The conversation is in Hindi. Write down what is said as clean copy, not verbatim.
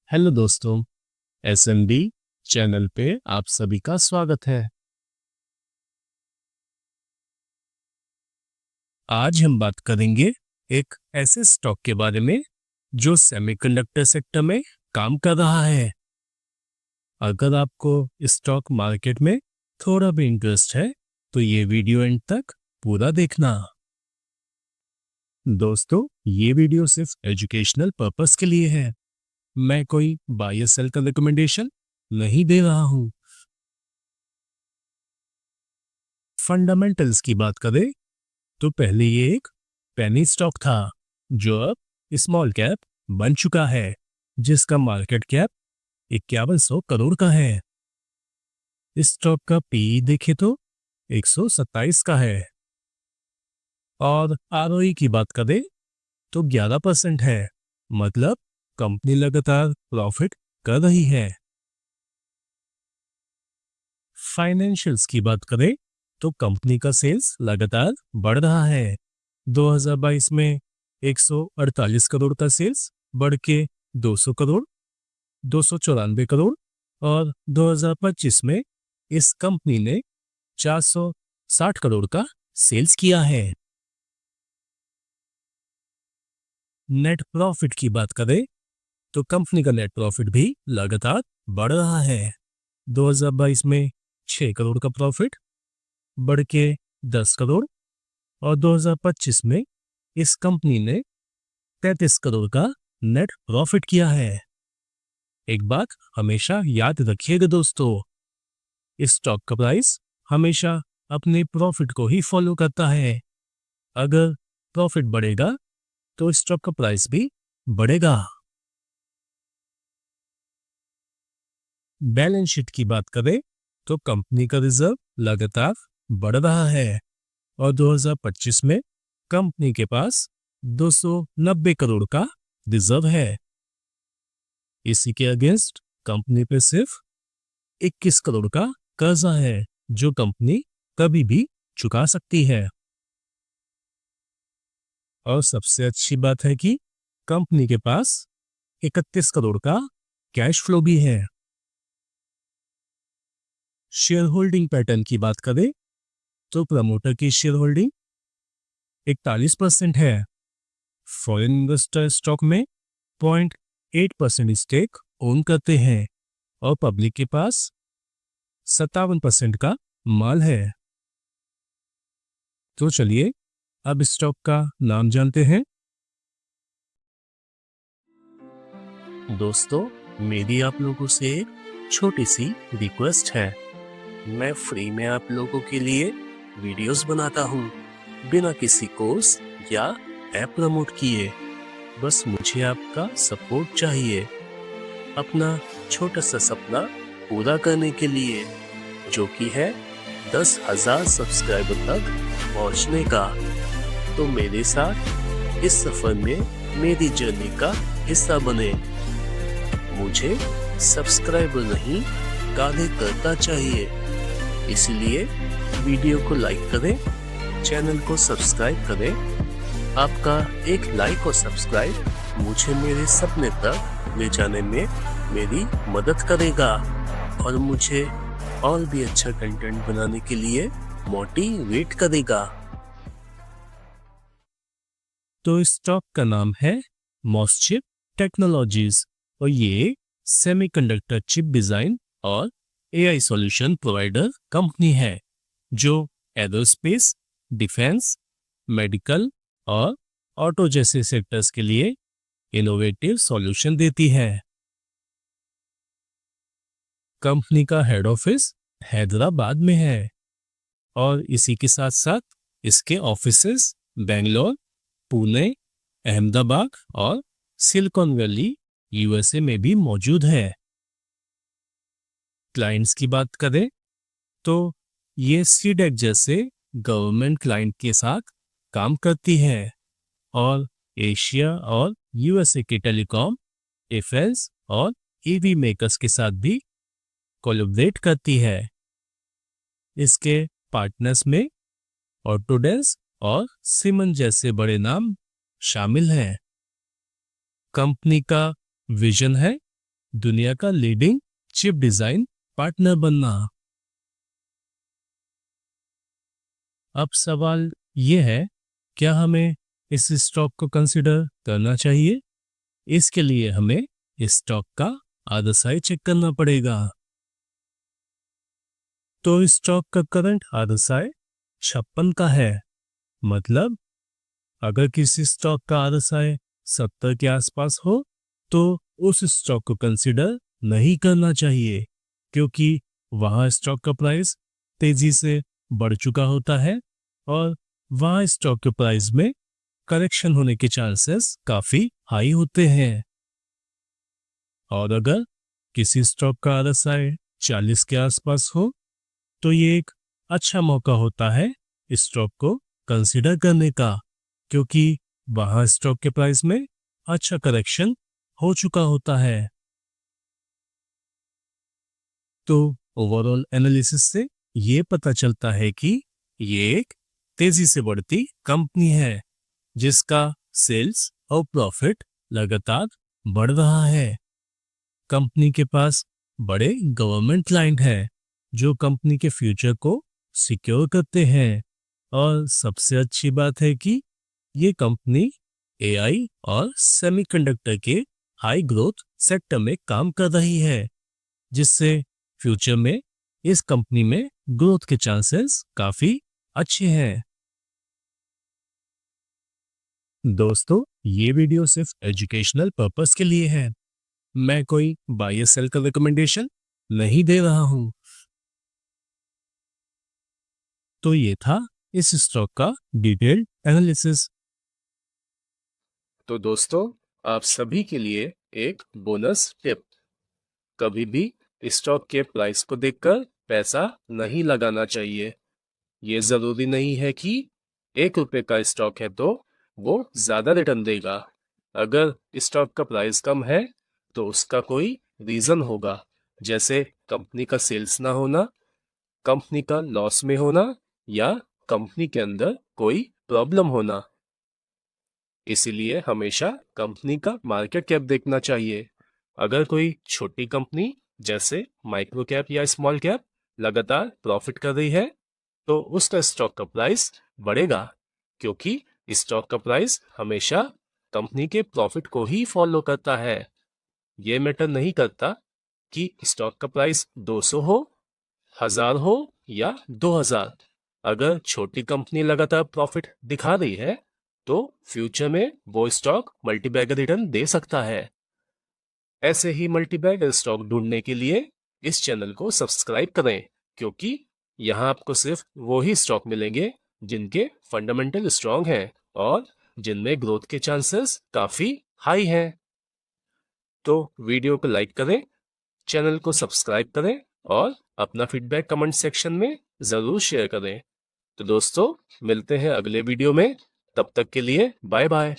हेलो दोस्तों, एसएमडी चैनल पे आप सभी का स्वागत है। आज हम बात करेंगे एक ऐसे स्टॉक के बारे में जो सेमीकंडक्टर सेक्टर में काम कर रहा है। अगर आपको स्टॉक मार्केट में थोड़ा भी इंटरेस्ट है तो ये वीडियो एंड तक पूरा देखना। दोस्तों, ये वीडियो सिर्फ एजुकेशनल पर्पस के लिए है। मैं कोई बाय या सेल का रिकमेंडेशन नहीं दे रहा हूं। फंडामेंटल्स की बात करें तो पहले ये एक पेनी स्टॉक था जो अब स्मॉल कैप बन चुका है, जिसका मार्केट कैप 5100 करोड़ का है। इस स्टॉक का पी देखे तो 127 का है और आरओई की बात करें तो 11% है। मतलब कंपनी लगातार प्रॉफिट कर रही है। फाइनेंशियल्स की बात करें तो कंपनी का सेल्स लगातार बढ़ रहा है। 2022 में 148 करोड़ का सेल्स बढ़ के 200 करोड़, 294 करोड़ और 2025 में इस कंपनी ने 460 करोड़ का सेल्स किया है। नेट प्रॉफिट की बात करें तो कंपनी का नेट प्रॉफिट भी लगातार बढ़ रहा है। 2022 में 6 करोड़ का प्रॉफिट बढ़ के 10 करोड़ और 2025 में इस कंपनी ने 33 करोड़ का नेट प्रॉफिट किया है। एक बात हमेशा याद रखिएगा दोस्तों, इस स्टॉक का प्राइस हमेशा अपने प्रॉफिट को ही फॉलो करता है। अगर प्रॉफिट बढ़ेगा तो स्टॉक का प्राइस भी बढ़ेगा। बैलेंस शीट की बात करें तो कंपनी का रिजर्व लगातार बढ़ रहा है और 2025 में कंपनी के पास 290 करोड़ का रिजर्व है। इसी के अगेंस्ट कंपनी पे सिर्फ 21 करोड़ का कर्जा है जो कंपनी कभी भी चुका सकती है। और सबसे अच्छी बात है कि कंपनी के पास 31 करोड़ का कैश फ्लो भी है। शेयर होल्डिंग पैटर्न की बात करें तो प्रमोटर की शेयर होल्डिंग 41% है। फॉरेन इन्वेस्टर स्टॉक में 0.8% स्टेक ओन करते हैं और पब्लिक के पास 57% का माल है। तो चलिए अब स्टॉक का नाम जानते हैं। दोस्तों, मेरी आप लोगों से एक छोटी सी रिक्वेस्ट है। मैं फ्री में आप लोगों के लिए वीडियोस बनाता हूँ बिना किसी कोर्स या ऐप प्रमोट किए। बस मुझे आपका सपोर्ट चाहिए अपना छोटा सा सपना पूरा करने के लिए, जो कि है 10,000 सब्सक्राइबर तक पहुंचने का। तो मेरे साथ इस सफर में मेरी जर्नी का हिस्सा बने। मुझे सब्सक्राइबर नहीं कार्यकर्ता चाहिए, इसलिए वीडियो को लाइक करें, चैनल को सब्सक्राइब करें। आपका एक लाइक और सब्सक्राइब मुझे मेरे सपने तक ले जाने में मेरी मदद करेगा और मुझे और भी अच्छा कंटेंट बनाने के लिए मोटिवेट करेगा। तो इस स्टॉक का नाम है मॉसचिप टेक्नोलॉजीज और ये सेमीकंडक्टर चिप डिजाइन और एआई सॉल्यूशन प्रोवाइडर कंपनी है जो एरोस्पेस, डिफेंस, मेडिकल और ऑटो जैसे सेक्टर्स के लिए इनोवेटिव सॉल्यूशन देती है। कंपनी का हेड ऑफिस हैदराबाद में है और इसी के साथ साथ इसके ऑफिसेस बेंगलोर, पुणे, अहमदाबाद और सिलिकॉन वैली यूएसए में भी मौजूद है। क्लाइंट्स की बात करें तो ये सीडेक जैसे गवर्नमेंट क्लाइंट के साथ काम करती है और एशिया और यूएसए के टेलीकॉम, डिफेंस और ईवी मेकर्स के साथ भी कोलैबोरेट करती है। इसके पार्टनर्स में ऑटोडेस्क और सिमन जैसे बड़े नाम शामिल हैं। कंपनी का विजन है दुनिया का लीडिंग चिप डिजाइन पार्टनर बनना। अब सवाल ये है, क्या हमें इस स्टॉक को कंसिडर करना चाहिए? इसके लिए हमें इस स्टॉक का RSI चेक करना पड़ेगा। तो इस स्टॉक का करंट RSI 56 का है। मतलब अगर किसी स्टॉक का RSI 70 के आसपास हो तो उस स्टॉक को कंसिडर नहीं करना चाहिए, क्योंकि वहां स्टॉक का प्राइस तेजी से बढ़ चुका होता है और वहां स्टॉक के प्राइस में करेक्शन होने के चांसेस काफी हाई होते हैं। और अगर किसी स्टॉक का RSI 40 के आसपास हो तो ये एक अच्छा मौका होता है स्टॉक को कंसिडर करने का, क्योंकि वहां स्टॉक के प्राइस में अच्छा करेक्शन हो चुका होता है। तो ओवरऑल एनालिसिस से ये पता चलता है कि ये एक तेजी से बढ़ती कंपनी है जिसका सेल्स और प्रॉफिट लगातार बढ़ रहा है। कंपनी के पास बड़े गवर्नमेंट क्लाइंट हैं जो कंपनी के फ्यूचर को सिक्योर करते हैं। और सबसे अच्छी बात है कि ये कंपनी AI और सेमीकंडक्टर के हाई ग्रोथ सेक्टर में काम कर रही है, जिससे फ्यूचर में इस कंपनी में ग्रोथ के चांसेस काफी अच्छे हैं। दोस्तों, ये वीडियो सिर्फ एजुकेशनल पर्पस के लिए है। मैं कोई बाय या सेल का रिकमेंडेशन नहीं दे रहा हूं। तो ये था इस स्टॉक का डिटेल्ड एनालिसिस। तो दोस्तों, आप सभी के लिए एक बोनस टिप। कभी भी स्टॉक के प्राइस को देखकर पैसा नहीं लगाना चाहिए। ये जरूरी नहीं है कि ₹1 का स्टॉक है तो वो ज्यादा रिटर्न देगा। अगर स्टॉक का प्राइस कम है तो उसका कोई रीजन होगा, जैसे कंपनी का सेल्स ना होना, कंपनी का लॉस में होना या कंपनी के अंदर कोई प्रॉब्लम होना। इसीलिए हमेशा कंपनी का मार्केट कैप देखना चाहिए। अगर कोई छोटी कंपनी जैसे माइक्रो कैप या स्मॉल कैप लगातार प्रॉफिट कर रही है तो उसका स्टॉक का प्राइस बढ़ेगा, क्योंकि स्टॉक का प्राइस हमेशा कंपनी के प्रॉफिट को ही फॉलो करता है। ये मैटर नहीं करता कि स्टॉक का प्राइस 200 हो, 1000 हो या 2000। अगर छोटी कंपनी लगातार प्रॉफिट दिखा रही है तो फ्यूचर में वो स्टॉक मल्टीबैगर रिटर्न दे सकता है। ऐसे ही मल्टीबैगर स्टॉक ढूंढने के लिए इस चैनल को सब्सक्राइब करें, क्योंकि यहाँ आपको सिर्फ वो ही स्टॉक मिलेंगे जिनके फंडामेंटल स्ट्रांग हैं और जिनमें ग्रोथ के चांसेस काफी हाई हैं। तो वीडियो को लाइक करें, चैनल को सब्सक्राइब करें और अपना फीडबैक कमेंट सेक्शन में जरूर शेयर करें। तो दोस्तों, मिलते हैं अगले वीडियो में। तब तक के लिए बाय बाय।